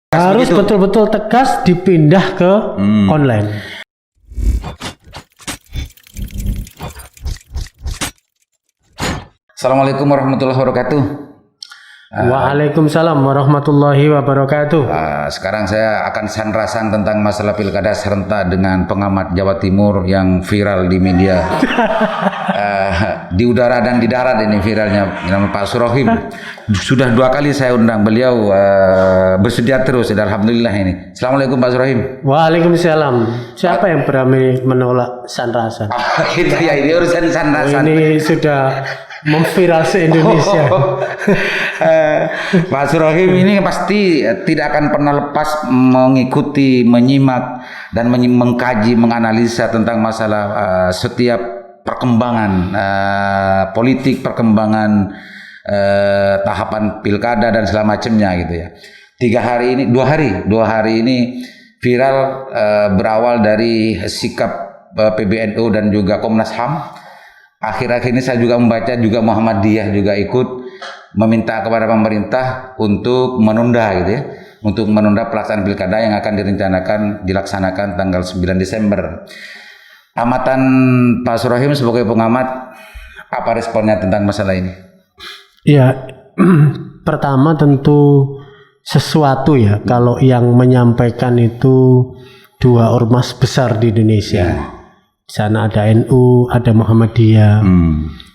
Harus betul-betul tegas dipindah ke online. Assalamualaikum warahmatullahi wabarakatuh. Waalaikumsalam warahmatullahi wabarakatuh. Sekarang saya akan sandrasan tentang masalah pilkada serentak dengan pengamat Jawa Timur yang viral di media. Di udara dan di darat ini viralnya, nama Pak Surohim. Sudah 2 kali saya undang beliau, bersedia terus. Alhamdulillah ini. Assalamualaikum Pak Surohim. Waalaikumsalam. Siapa yang berani menolak sandrasan? Itu ya, ini urusan sandrasan. Ini sudah memviral se-Indonesia. Pak Surohim ini pasti tidak akan pernah lepas mengikuti, menyimak dan mengkaji, menganalisa tentang masalah setiap perkembangan politik, perkembangan tahapan pilkada dan segala macamnya gitu ya. 2 hari ini viral, berawal dari sikap PBNU dan juga Komnas HAM. Akhir-akhir ini saya juga membaca juga Muhammadiyah juga ikut meminta kepada pemerintah untuk menunda gitu ya, untuk menunda pelaksanaan pilkada yang akan dilaksanakan tanggal 9 Desember. Amatan Pak Surohim sebagai pengamat, apa responnya tentang masalah ini? Ya, pertama tentu sesuatu ya, kalau yang menyampaikan itu 2 ormas besar di Indonesia. Di sana ada NU, ada Muhammadiyah.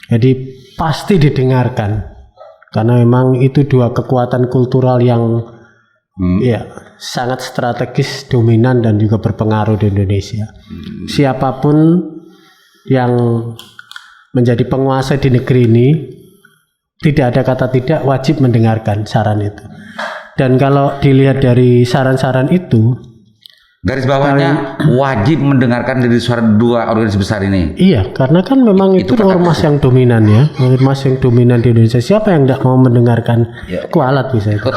Jadi pasti didengarkan. Karena memang itu 2 kekuatan kultural yang ya sangat strategis, dominan dan juga berpengaruh di Indonesia. Siapapun yang menjadi penguasa di negeri ini, tidak ada kata tidak, wajib mendengarkan saran itu. Dan kalau dilihat dari saran-saran itu, garis bawahnya wajib mendengarkan dari suara 2 organisasi besar ini. Iya, karena kan memang itu ormas yang dominan ya, ormas yang dominan di Indonesia. Siapa yang tidak mau mendengarkan? Kualat bisa itu.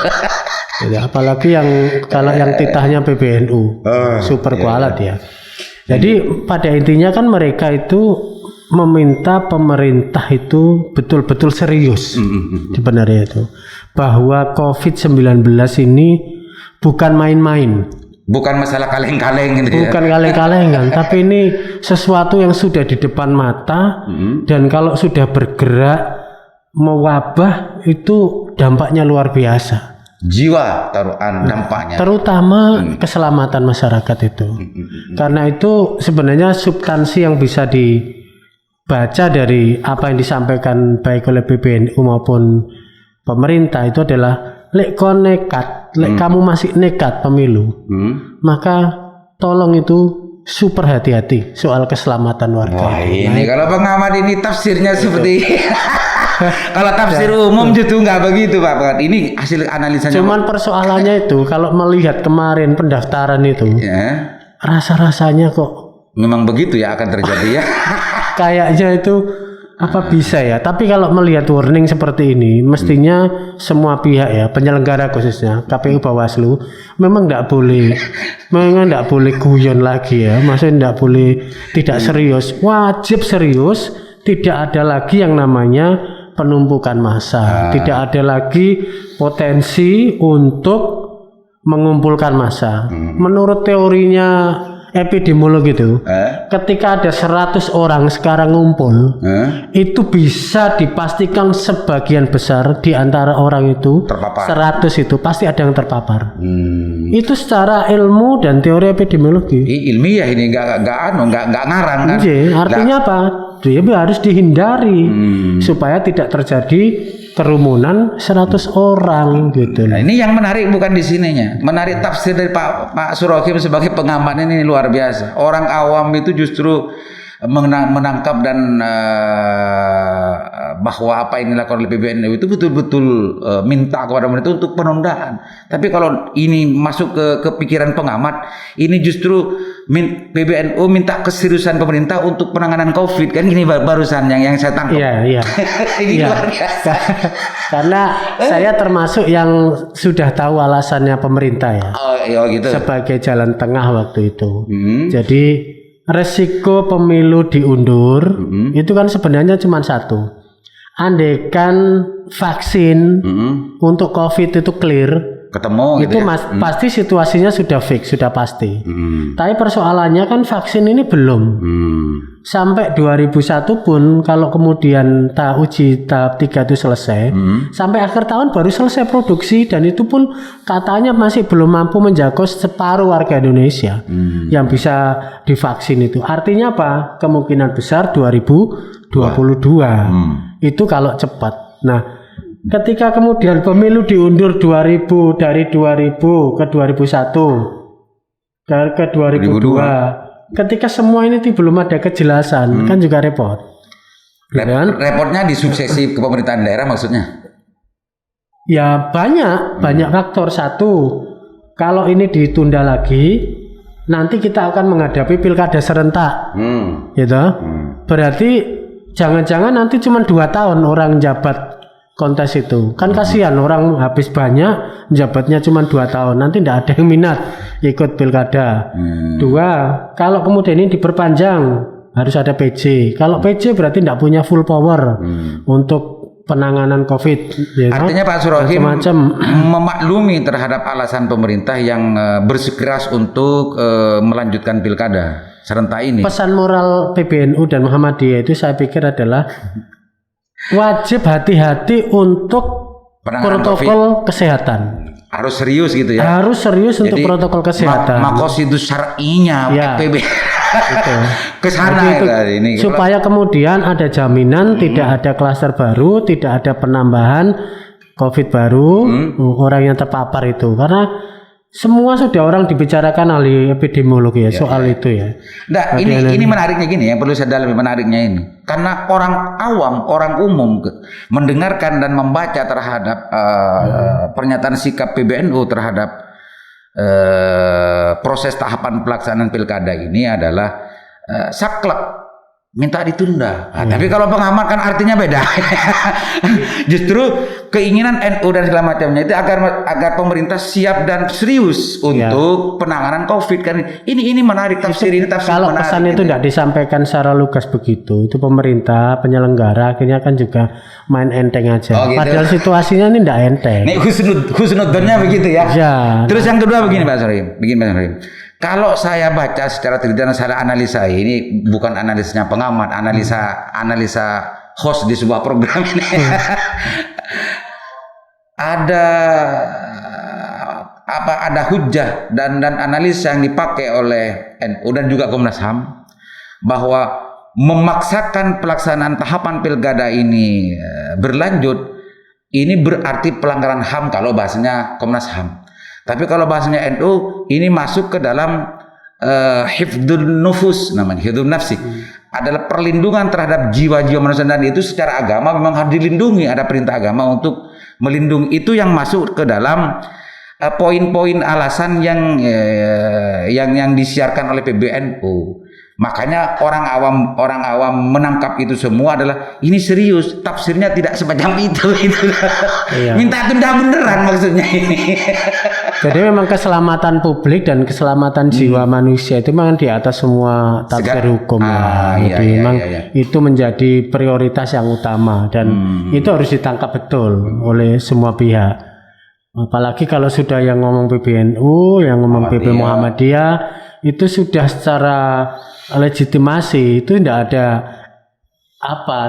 Ya, apalagi kalau yang titahnya PBNU, super kualat ya. Jadi pada intinya kan mereka itu meminta pemerintah itu betul-betul serius sebenarnya itu, bahwa COVID-19 ini bukan main-main. Bukan masalah kaleng-kaleng gitu ya. Bukan kaleng-kalengan, tapi ini sesuatu yang sudah di depan mata, dan kalau sudah bergerak mewabah itu dampaknya luar biasa. Jiwa taruhan dampaknya. Terutama keselamatan masyarakat itu. Karena itu sebenarnya substansi yang bisa dibaca dari apa yang disampaikan baik oleh PBNU maupun pemerintah itu adalah lek kon nekat, lek kamu masih nekat pemilu, maka tolong itu super hati-hati soal keselamatan warga. Wah, ini kalau pengamat ini tafsirnya seperti kalau tafsir umum itu nggak begitu Pak. Ini hasil analisanya. Cuman persoalannya itu kalau melihat kemarin pendaftaran itu, rasa-rasanya kok memang begitu ya akan terjadi ya. Kayaknya itu apa bisa ya, tapi kalau melihat warning seperti ini mestinya semua pihak ya, penyelenggara khususnya KPU, Bawaslu memang tidak boleh guyon lagi ya, maksudnya tidak boleh tidak serius, wajib serius. Tidak ada lagi yang namanya penumpukan massa, tidak ada lagi potensi untuk mengumpulkan massa. Menurut teorinya epidemiolog itu, ketika ada 100 orang sekarang ngumpul, itu bisa dipastikan sebagian besar di antara orang itu terpapar. 100 itu pasti ada yang terpapar. Itu secara ilmu dan teori epidemiologi. Ilmiah ini nggak ngarang kan? Artinya apa? Dia harus dihindari supaya tidak terjadi kerumunan 100 orang gitu. Nah, ini yang menarik bukan di sininya. Menarik tafsir dari Pak Surohim sebagai pengamat ini luar biasa. Orang awam itu justru menangkap dan bahwa apa yang dilakukan oleh PBNU itu betul-betul minta kepada pemerintah untuk penundaan. Tapi kalau ini masuk ke pikiran pengamat, ini justru PBNU minta keseriusan pemerintah untuk penanganan COVID, kan gini barusan yang saya tangkap. Iya. Ini luar biasa. Karena saya termasuk yang sudah tahu alasannya pemerintah ya. Gitu. Sebagai jalan tengah waktu itu. Jadi resiko pemilu diundur itu kan sebenarnya cuma satu. Andaikan vaksin untuk COVID itu clear, ketemu itu gitu ya. pasti situasinya sudah fix, sudah pasti. Tapi persoalannya kan vaksin ini belum. Sampai 2001 pun kalau kemudian uji tahap 3 itu selesai, sampai akhir tahun baru selesai produksi, dan itu pun katanya masih belum mampu menjangkau separuh warga Indonesia yang bisa divaksin itu. Artinya apa? Kemungkinan besar 2022. Itu kalau cepat. Nah, ketika kemudian pemilu diundur dari 2000 ke 2001 ke 2002. Ketika semua ini belum ada kejelasan, kan juga repot. Repotnya di suksesi kepemerintahan daerah maksudnya? Ya banyak faktor. Satu, kalau ini ditunda lagi, nanti kita akan menghadapi pilkada serentak, gitu. Berarti jangan-jangan nanti cuma 2 tahun orang jabat kontes itu, kan kasihan orang habis banyak, jabatnya cuma 2 tahun, nanti tidak ada yang minat ikut pilkada. 2, kalau kemudian ini diperpanjang harus ada PJ. Kalau PJ berarti tidak punya full power untuk penanganan COVID. Ya, artinya Pak Surohim memaklumi terhadap alasan pemerintah yang bersikeras untuk melanjutkan pilkada serentak ini. Pesan moral PBNU dan Muhammadiyah itu saya pikir adalah wajib hati-hati untuk protokol kesehatan. Harus serius gitu ya. Harus serius. Jadi, untuk protokol kesehatan. Makosidus syar'inya PB. Ke sana ini. Supaya kemudian ada jaminan tidak ada klaster baru, tidak ada penambahan COVID baru, orang yang terpapar itu. Karena semua sudah orang dibicarakan ahli epidemiologi soal itu ya. Nah, ini menariknya gini ya, perlu saya dalami menariknya ini. Karena orang awam, orang umum mendengarkan dan membaca terhadap pernyataan sikap PBNU terhadap proses tahapan pelaksanaan pilkada ini adalah saklek, minta ditunda. Tapi kalau pengamat kan artinya beda. Justru keinginan NU dan segala macamnya itu agar pemerintah siap dan serius untuk penanganan COVID kan. Ini menarik tafsir ini tafsir kalau menarik. Kalau pesan itu tidak disampaikan secara lugas begitu, itu pemerintah penyelenggara akhirnya kan juga main enteng aja. Gitu. Padahal situasinya ini tidak enteng. Nih husnudonnya begitu ya. Terus yang kedua begini Pak Surohim, kalau saya baca secara teliti dan saya analisa, ini bukan analisanya pengamat, analisa host di sebuah program ini. ada hujah dan analisa yang dipakai oleh NU dan juga Komnas HAM bahwa memaksakan pelaksanaan tahapan pilkada ini berlanjut ini berarti pelanggaran HAM kalau bahasanya Komnas HAM. Tapi kalau bahasanya NU ini masuk ke dalam hifdzun nufus, namanya hifdzun nafsi, adalah perlindungan terhadap jiwa-jiwa manusia, dan itu secara agama memang harus dilindungi, ada perintah agama untuk melindungi. Itu yang masuk ke dalam poin-poin alasan yang disiarkan oleh PBNU. Makanya orang awam menangkap itu semua adalah ini serius, tafsirnya tidak semacam itu. Iya. Minta tunda beneran maksudnya ini. Jadi memang keselamatan publik dan keselamatan jiwa manusia itu memang di atas semua tafsir hukum. Jadi memang itu menjadi prioritas yang utama dan itu harus ditangkap betul oleh semua pihak. Apalagi kalau sudah yang ngomong PBNU, yang ngomong PP Muhammadiyah, itu sudah secara legitimasi, itu tidak ada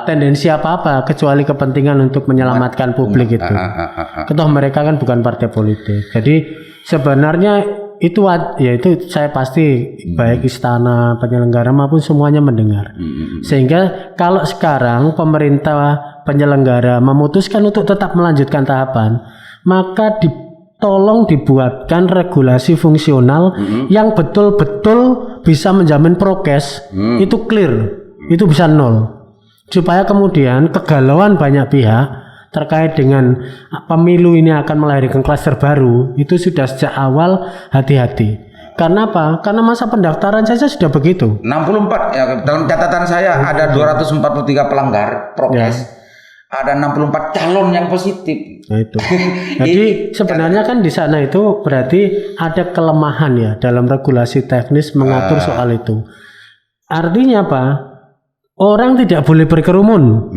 tendensi apa kecuali kepentingan untuk menyelamatkan publik itu. Ketoh mereka kan bukan partai politik. Jadi sebenarnya itu saya pasti baik istana, penyelenggara maupun semuanya mendengar. Sehingga kalau sekarang pemerintah penyelenggara memutuskan untuk tetap melanjutkan tahapan, maka tolong dibuatkan regulasi fungsional yang betul-betul bisa menjamin prokes itu clear, itu bisa 0, supaya kemudian kegalauan banyak pihak terkait dengan pemilu ini akan melahirkan klaster baru itu sudah sejak awal hati-hati. Karena apa? Karena masa pendaftaran saja sudah begitu. 64 ya, dalam catatan saya ada 243 pelanggar prokes. Ada 64 calon yang positif. Nah itu. Jadi sebenarnya kan di sana itu berarti ada kelemahan ya dalam regulasi teknis mengatur soal itu. Artinya apa? Orang tidak boleh berkerumun,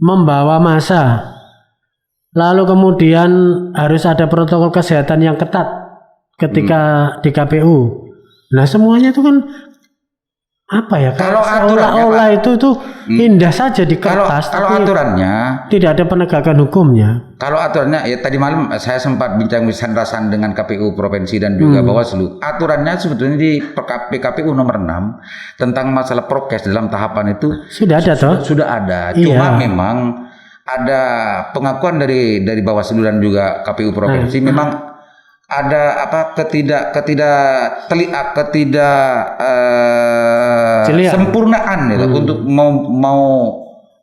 membawa massa. Lalu kemudian harus ada protokol kesehatan yang ketat ketika di KPU. Nah semuanya itu kan apa ya? Kalau seolah-olah itu indah saja di kertas, kalau tapi aturannya tidak ada penegakan hukumnya. Kalau aturannya ya tadi malam saya sempat bincang rasan dengan KPU provinsi dan juga Bawaslu. Aturannya sebetulnya di PKPU nomor 6 tentang masalah prokes dalam tahapan itu Sudah ada toh? Sudah ada. Iya. Cuma memang ada pengakuan dari Bawaslu dan juga KPU provinsi memang ada apa sempurnaan ya, untuk mau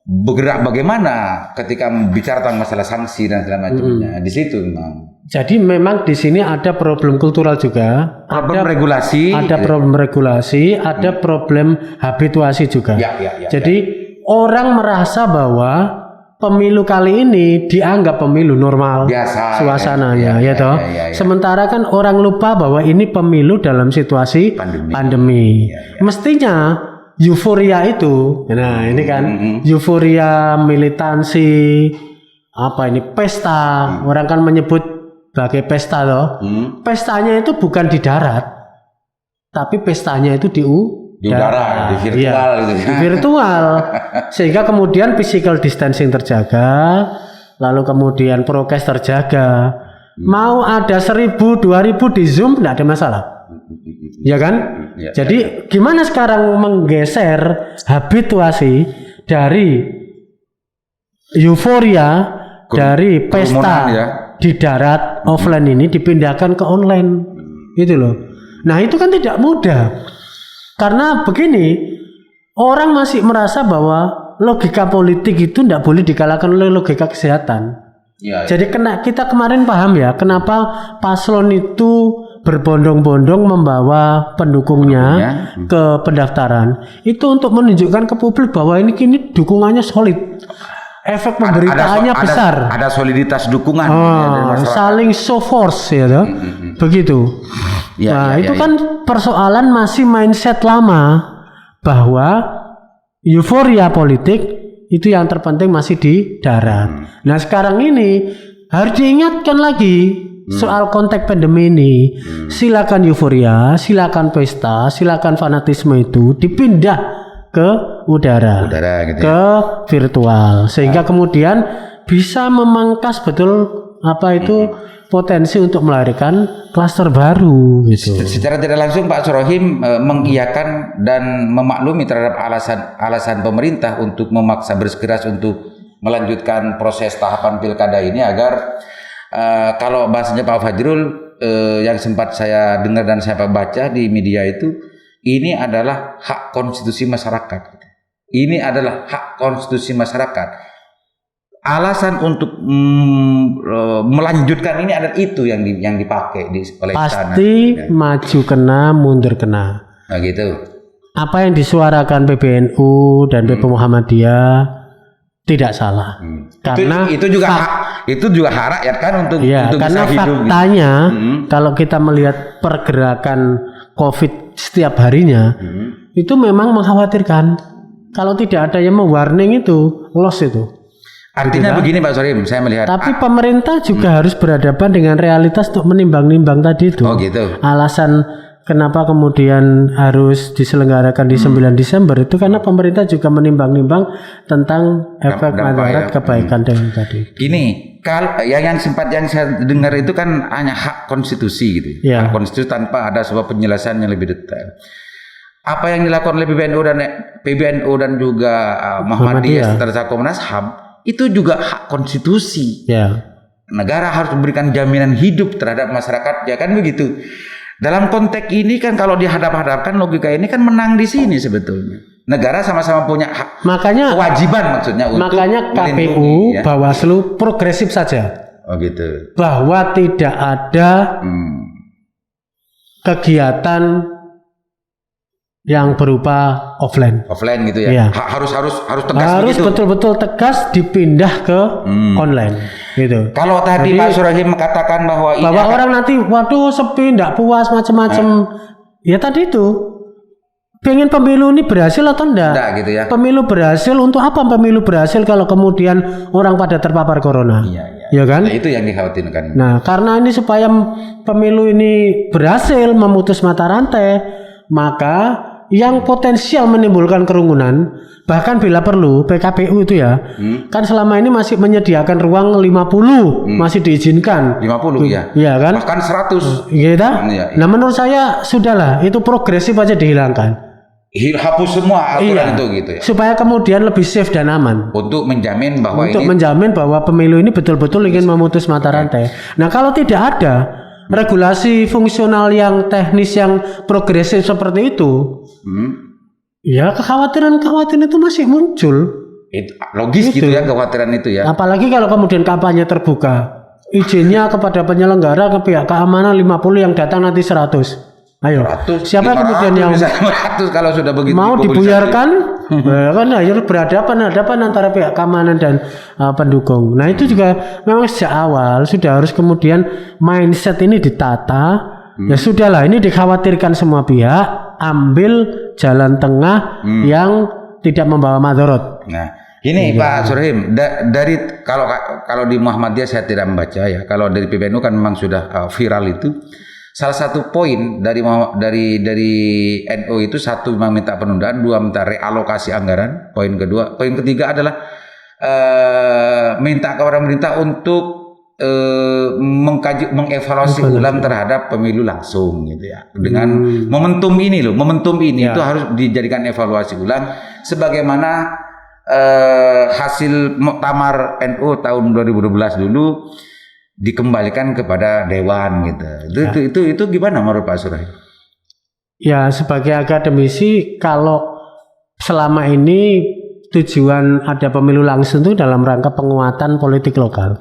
bergerak bagaimana ketika bicara tentang masalah sanksi dan segala macamnya. Di situ memang. Jadi memang di sini ada problem kultural juga, Problem regulasi, ada problem regulasi, ada problem habituasi juga. Ya. Jadi orang merasa bahwa pemilu kali ini dianggap pemilu normal, biasa suasananya, ya toh. Ya. Sementara kan orang lupa bahwa ini pemilu dalam situasi pandemi. Mestinya euforia itu, nah ini kan euforia militansi, apa ini pesta, orang kan menyebut sebagai pesta toh. Pestanya itu bukan di darat, tapi pestanya itu di udara, di virtual gitu. Di virtual. Sehingga kemudian physical distancing terjaga, lalu kemudian prokes terjaga. Mau ada 1.000, 2.000 di Zoom tidak ada masalah. Ya kan? Ya, jadi gimana sekarang menggeser habituasi dari euforia dari pesta di darat offline ini dipindahkan ke online. Gitu loh. Nah, itu kan tidak mudah. Karena begini, orang masih merasa bahwa logika politik itu tidak boleh dikalahkan oleh logika kesehatan. Ya. Jadi kita kemarin paham ya, kenapa paslon itu berbondong-bondong membawa pendukungnya ke pendaftaran. Itu untuk menunjukkan ke publik bahwa ini kini dukungannya solid. Efek pemberitaannya besar. Ada soliditas dukungan. Saling show force ya toh. Begitu. Itu kan persoalan masih mindset lama bahwa euforia politik itu yang terpenting masih di darat. Nah sekarang ini harus diingatkan lagi soal konteks pandemi ini. Silakan euforia, silakan pesta, silakan fanatisme itu dipindah ke udara gitu ke virtual, sehingga kemudian bisa memangkas betul potensi untuk melahirkan klaster baru gitu. Secara tidak langsung Pak Surohim mengiyakan dan memaklumi terhadap alasan pemerintah untuk memaksa bersikeras untuk melanjutkan proses tahapan pilkada ini agar kalau bahasanya Pak Fajrul yang sempat saya dengar dan saya baca di media itu, ini adalah hak konstitusi masyarakat. Ini adalah hak konstitusi masyarakat. Alasan untuk melanjutkan ini adalah itu yang dipakai oleh istana. Pasti maju kena, mundur kena. Nah gitu. Apa yang disuarakan PBNU dan PP Muhammadiyah tidak salah. Karena itu juga hak rakyat kan untuk karena bisa hidup. Faktanya kalau kita melihat pergerakan COVID setiap harinya itu memang mengkhawatirkan. Kalau tidak ada yang mewarning itu loss itu. Artinya begini Pak Surohim, saya melihat. Tapi pemerintah juga harus berhadapan dengan realitas untuk menimbang-nimbang tadi itu. Oh gitu. Alasan kenapa kemudian harus diselenggarakan di 9 Desember itu karena pemerintah juga menimbang-nimbang tentang efek madarat kebaikan dengan tadi. Gini, kalau yang saya dengar itu kan hanya hak konstitusi gitu. Hak konstitusi tanpa ada sebuah penjelasan yang lebih detail. Apa yang dilakukan oleh PBNU dan juga Muhammadiyah serta Komnas HAM itu juga hak konstitusi. Negara harus memberikan jaminan hidup terhadap masyarakat, ya kan begitu. Dalam konteks ini kan kalau dihadap-hadapkan logika ini kan menang di sini sebetulnya. Negara sama-sama punya hak, kewajiban maksudnya untuk KPU, Bawaslu progresif saja. Oh gitu. Bahwa tidak ada kegiatan yang berupa offline gitu ya. Harus tegas harus begitu. Betul-betul tegas dipindah ke online gitu. Kalau tadi Pak Surohim mengatakan bahwa orang nanti waduh sepi, enggak puas macam-macam. Ya tadi itu pengen pemilu ini berhasil atau enggak gitu ya. Pemilu berhasil untuk apa? Pemilu berhasil kalau kemudian orang pada terpapar corona. Iya. ya kan? Nah, itu yang dikhawatirkan. Nah, karena ini supaya pemilu ini berhasil memutus mata rantai, maka yang potensial menimbulkan kerumunan, bahkan bila perlu PKPU itu ya, kan selama ini masih menyediakan ruang 50, masih diizinkan. 50 ya. Iya kan? Bahkan 100. Gitu. Iya. Nah, menurut saya sudahlah, itu progresif aja dihilangkan. Hapus semua aturan itu gitu ya. Supaya kemudian lebih safe dan aman. Untuk menjamin bahwa menjamin bahwa pemilu ini betul-betul ingin memutus mata rantai. Nah, kalau tidak ada regulasi fungsional yang teknis yang progresif seperti itu, ya kekhawatiran itu masih muncul. Logis gitu ya kekhawatiran itu ya. Apalagi kalau kemudian kampanye terbuka, izinnya kepada penyelenggara ke pihak keamanan 50 yang datang nanti 100. Ayo, 100, siapa 500, kemudian yang 100 kalau sudah begitu mau dibuyarkan? Kan harus berhadapan antara pihak keamanan dan pendukung. Nah, itu juga memang sejak awal sudah harus kemudian mindset ini ditata. Ya sudahlah, ini dikhawatirkan semua pihak, ambil jalan tengah yang tidak membawa madorot. Nah, ini Pak Surahim, dari kalau di Muhammadiyah saya tidak membaca ya. Kalau dari PBNU kan memang sudah viral itu. Salah satu poin dari NU itu, satu memang minta penundaan, dua minta realokasi anggaran. Poin ketiga adalah minta kepada pemerintah untuk mengevaluasi ulang terhadap pemilu langsung gitu ya. Dengan momentum ini itu harus dijadikan evaluasi ulang sebagaimana hasil muktamar NU tahun 2012 dulu dikembalikan kepada dewan gitu. Itu gimana menurut Pak Surahim? Ya, sebagai akademisi, kalau selama ini tujuan ada pemilu langsung itu dalam rangka penguatan politik lokal.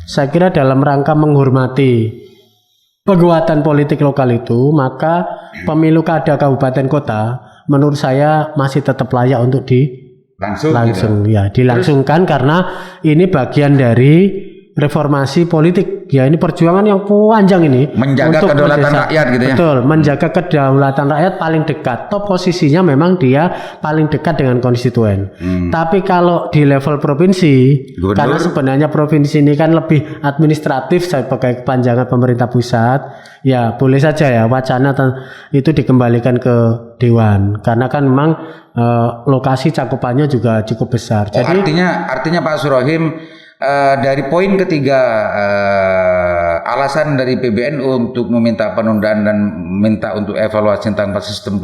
Saya kira dalam rangka menghormati penguatan politik lokal itu, maka pemilu kada kabupaten kota menurut saya masih tetap layak untuk langsung gitu. Ya, dilangsungkan. Terus, karena ini bagian dari reformasi politik, ya ini perjuangan yang panjang ini menjaga untuk kedaulatan rakyat gitu ya. Betul, menjaga kedaulatan rakyat paling dekat. Top posisinya memang dia paling dekat dengan konstituen. Tapi kalau di level provinsi, Gubernur, karena sebenarnya provinsi ini kan lebih administratif sebagai kepanjangan pemerintah pusat, ya boleh saja ya wacana itu dikembalikan ke dewan. Karena kan memang lokasi cakupannya juga cukup besar. Jadi artinya Pak Surahim, dari poin ketiga, alasan dari PBNU untuk meminta penundaan dan minta untuk evaluasi tentang sistem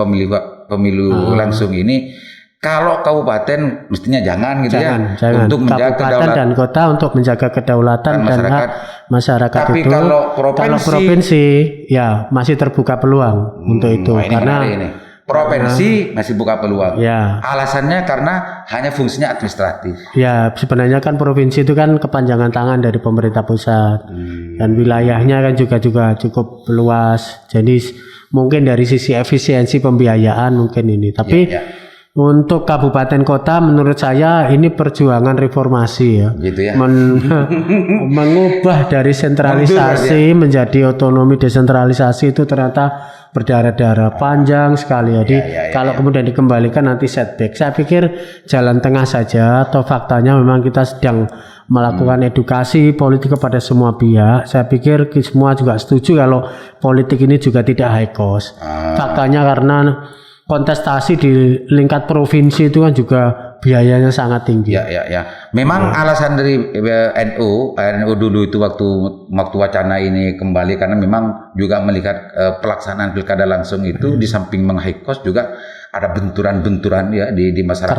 pemilu langsung ini, kalau kabupaten mestinya jangan jangan. Untuk menjaga kabupaten dan kota untuk menjaga kedaulatan dan hak masyarakat. Tapi itu kalau provinsi ya masih terbuka peluang untuk itu, karena provinsi masih buka peluang. Ya. Alasannya karena hanya fungsinya administratif. Ya, sebenarnya kan provinsi itu kan kepanjangan tangan dari pemerintah pusat. Dan wilayahnya kan juga cukup luas. Jadi mungkin dari sisi efisiensi pembiayaan mungkin ini. Tapi untuk kabupaten kota menurut saya ini perjuangan reformasi ya. Gitu ya. Mengubah dari sentralisasi menjadi otonomi desentralisasi itu ternyata berdarah-darah panjang sekali. Jadi kalau kemudian dikembalikan nanti setback. Saya pikir jalan tengah saja. Atau faktanya memang kita sedang melakukan edukasi politik kepada semua pihak. Saya pikir semua juga setuju kalau politik ini juga tidak high cost. Faktanya karena kontestasi di lingkat provinsi itu kan juga biayanya sangat tinggi. Memang alasan dari NU dulu itu waktu wacana ini kembali, karena memang juga melihat pelaksanaan pilkada langsung itu di samping high cost juga ada benturan-benturan ya di masyarakat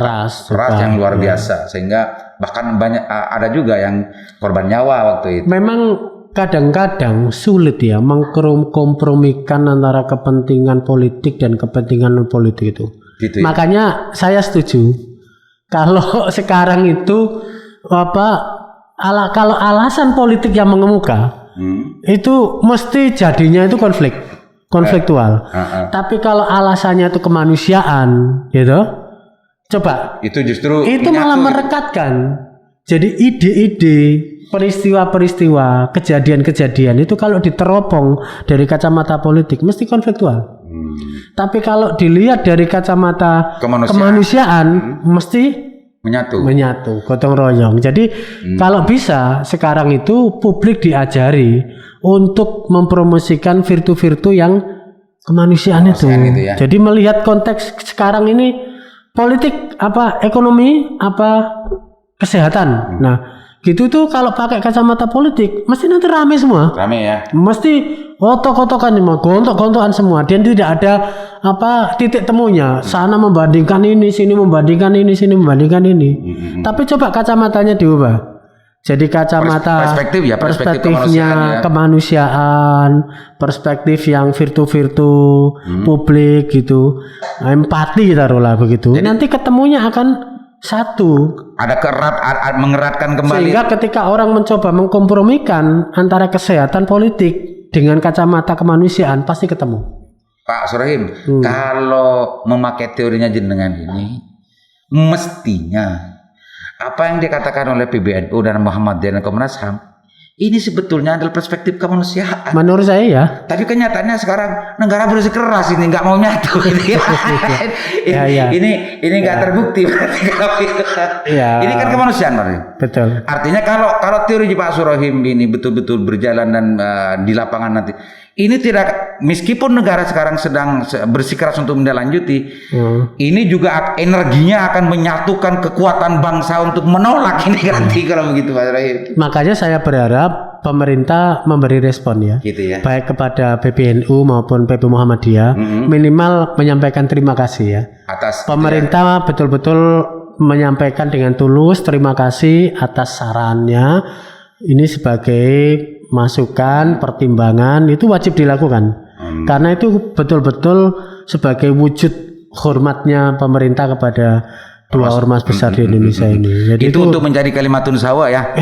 keras yang luar biasa, sehingga bahkan banyak ada juga yang korban nyawa waktu itu. Memang kadang-kadang sulit ya mengkompromikan antara kepentingan politik dan kepentingan non politik itu. Gitu ya? Makanya saya setuju kalau sekarang itu kalau alasan politik yang mengemuka itu mesti jadinya itu konfliktual. Tapi kalau alasannya itu kemanusiaan, gitu, coba itu justru itu malah merekatkan. Jadi ide-ide, peristiwa-peristiwa, kejadian-kejadian itu kalau diteropong dari kacamata politik mesti konfliktual. Tapi kalau dilihat dari kacamata kemanusiaan mesti menyatu, gotong royong. Jadi kalau bisa sekarang itu publik diajari untuk mempromosikan virtu-virtu yang kemanusiaan itu. Ya. Jadi melihat konteks sekarang ini politik apa ekonomi apa kesehatan. Nah, gitu tuh kalau pakai kacamata politik mesti nanti rame semua. Rame ya. Mesti otok-otokan nih, gontok-gontokan semua. Dan tidak ada apa titik temunya. Sana membandingkan ini, sini membandingkan ini, sini membandingkan ini. Tapi coba kacamatanya diubah. Jadi kacamata perspektifnya kemanusiaan, perspektif yang virtu-virtu publik gitu, empati taruhlah begitu. Jadi, nanti ketemunya akan satu. Ada mengeratkan kembali. Sehingga ketika orang mencoba mengkompromikan antara kesehatan politik dengan kacamata kemanusiaan pasti ketemu. Pak Soreim, kalau memakai teorinya jenengan ini, mestinya apa yang dikatakan oleh PBNU dan Muhammadiyah dan Komnas HAM ini sebetulnya adalah perspektif kemanusiaan. Menurut saya ya. Tapi kenyataannya sekarang negara bersikeras ini nggak mau nyatu. Ini nggak terbukti berarti kalau itu. Ini kan kemanusiaan, Pak. Betul. Artinya kalau teori Pak Soreim ini betul-betul berjalan dan di lapangan nanti. Ini tidak, meskipun negara sekarang sedang bersikeras untuk menindaklanjuti, ini juga energinya akan menyatukan kekuatan bangsa untuk menolak ini nanti kalau begitu, Pak Rahim. Makanya saya berharap pemerintah memberi respon ya, gitu ya. Baik kepada PBNU maupun PP Muhammadiyah, minimal menyampaikan terima kasih ya. Atas pemerintah betul-betul menyampaikan dengan tulus terima kasih atas sarannya. Ini sebagai masukan, pertimbangan itu wajib dilakukan. Karena itu betul-betul sebagai wujud hormatnya pemerintah kepada dua ormas besar di Indonesia ini. Jadi itu untuk menjadi kalimatun sawa ya.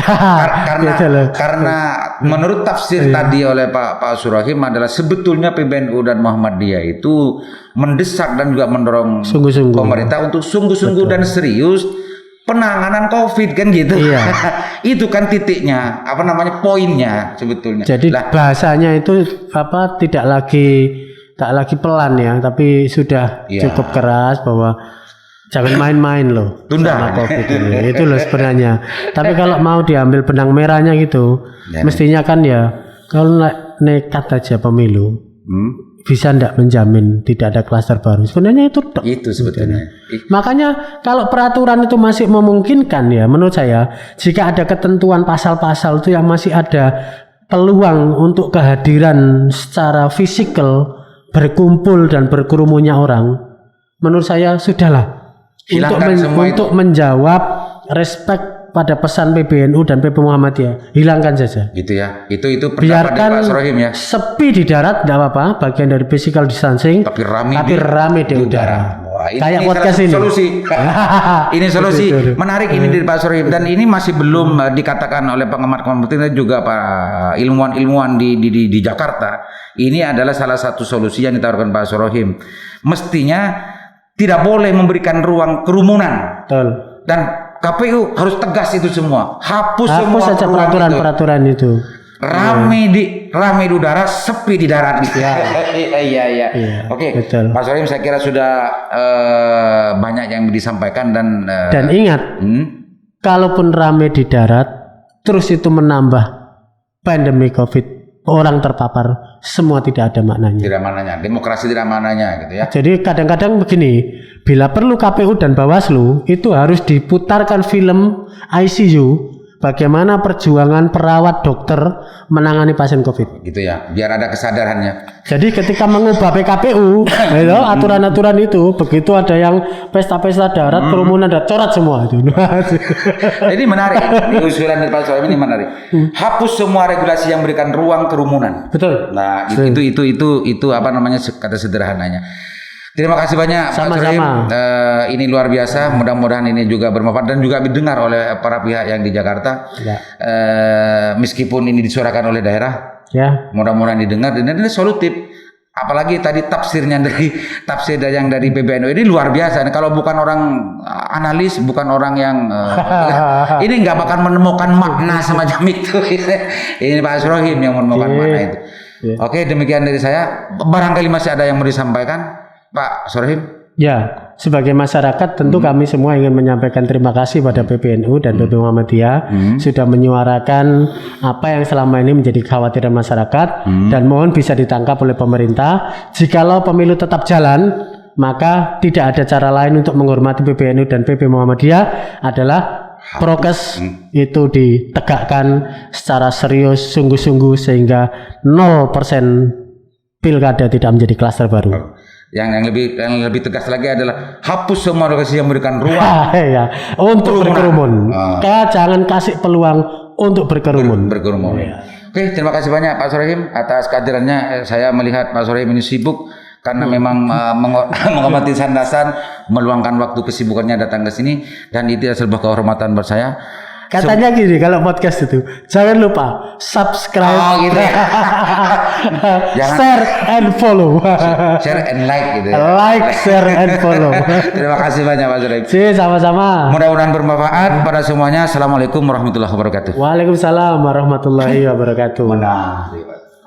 karena menurut tafsir tadi oleh Pak Soreim adalah sebetulnya PBNU dan Muhammadiyah itu mendesak dan juga mendorong pemerintah untuk sungguh-sungguh dan serius penanganan COVID kan gitu. Iya. Itu kan titiknya, poinnya sebetulnya. Jadi bahasanya itu tidak lagi pelan ya, tapi sudah cukup keras bahwa jangan main-main loh sama COVID ini. Itu loh sebenarnya. Tapi kalau mau diambil benang merahnya gitu, mestinya kan ya kalau nekat aja pemilu. Bisa tidak menjamin tidak ada klaster baru. Sebenarnya itu sebetulnya. Makanya kalau peraturan itu masih memungkinkan ya, menurut saya jika ada ketentuan pasal-pasal itu yang masih ada peluang untuk kehadiran secara fisikal berkumpul dan berkerumunnya orang, menurut saya sudahlah untuk menjawab respect pada pesan PBNU dan PP Muhammadiyah, hilangkan saja. Gitu ya. Itu pendapat dari Pak Soreim ya. Sepi di darat tidak apa-apa, bagian dari physical distancing. Tapi rame di udara. Wah, kayak podcast ini. Solusi. Ini solusi menarik ini dari Pak Soreim, dan ini masih belum dikatakan oleh pengamat-pengamat juga Pak ilmuwan-ilmuwan di Jakarta. Ini adalah salah satu solusi yang ditawarkan Pak Soreim. Mestinya tidak boleh memberikan ruang kerumunan. Betul. Dan KPU harus tegas itu semua. Hapus semua saja peraturan itu. Rame di udara, sepi di darat gitu ya. Iya. Oke. Betul. Pak Soreim saya kira sudah banyak yang disampaikan dan ingat, kalaupun rame di darat terus itu menambah pandemi COVID, orang terpapar, semua tidak ada maknanya. Tidak maknanya. Demokrasi tidak maknanya gitu ya. Jadi kadang-kadang begini, bila perlu KPU dan Bawaslu itu harus diputarkan film ICU bagaimana perjuangan perawat dokter menangani pasien COVID. Gitu ya, biar ada kesadarannya. Jadi ketika mengubah PKPU, aturan-aturan itu, begitu ada yang pesta-pesta darat, kerumunan darat, coret semua itu. Jadi menarik, ini usulan dari Pak Soreim ini menarik. Hapus semua regulasi yang memberikan ruang kerumunan. Betul. Nah, itu kata sederhananya. Terima kasih banyak Pak Soreim. Ini luar biasa. Mudah-mudahan ini juga bermanfaat dan juga didengar oleh para pihak yang di Jakarta. Ya. Meskipun ini disuarakan oleh daerah, ya. Mudah-mudahan didengar dan ini solutif. Apalagi tadi tafsir yang dari PBNU ini luar biasa. Kalau bukan orang analis, bukan orang yang ini nggak bakal menemukan makna semacam itu. Ini Pak Soreim yang menemukan makna itu. Oke, demikian dari saya. Barangkali masih ada yang mau disampaikan. Pak Soreim? Ya, sebagai masyarakat tentu kami semua ingin menyampaikan terima kasih pada PBNU dan PP Muhammadiyah sudah menyuarakan apa yang selama ini menjadi kekhawatiran masyarakat dan mohon bisa ditangkap oleh pemerintah. Jikalau pemilu tetap jalan, maka tidak ada cara lain untuk menghormati PBNU dan PP Muhammadiyah adalah prokes itu ditegakkan secara serius, sungguh-sungguh sehingga 0% pilkada tidak menjadi klaster baru. Yang lebih tegas lagi adalah hapus semua lokasi yang memberikan ruang Ya, untuk berkerumun. Jangan kasih peluang untuk berkerumun. Oke, terima kasih banyak Pak Soreim atas kehadirannya. Saya melihat Pak Soreim ini sibuk karena memang menghormati sandasan, meluangkan waktu kesibukannya datang ke sini dan itu sebuah kehormatan buat saya. Katanya gini kalau podcast itu, jangan lupa subscribe, gitu ya. share and follow. Share and like gitu ya. Like, share and follow. Terima kasih banyak Pak Soreim. Sama-sama. Mudah-mudahan bermanfaat pada semuanya. Assalamualaikum warahmatullahi wabarakatuh. Waalaikumsalam warahmatullahi wabarakatuh.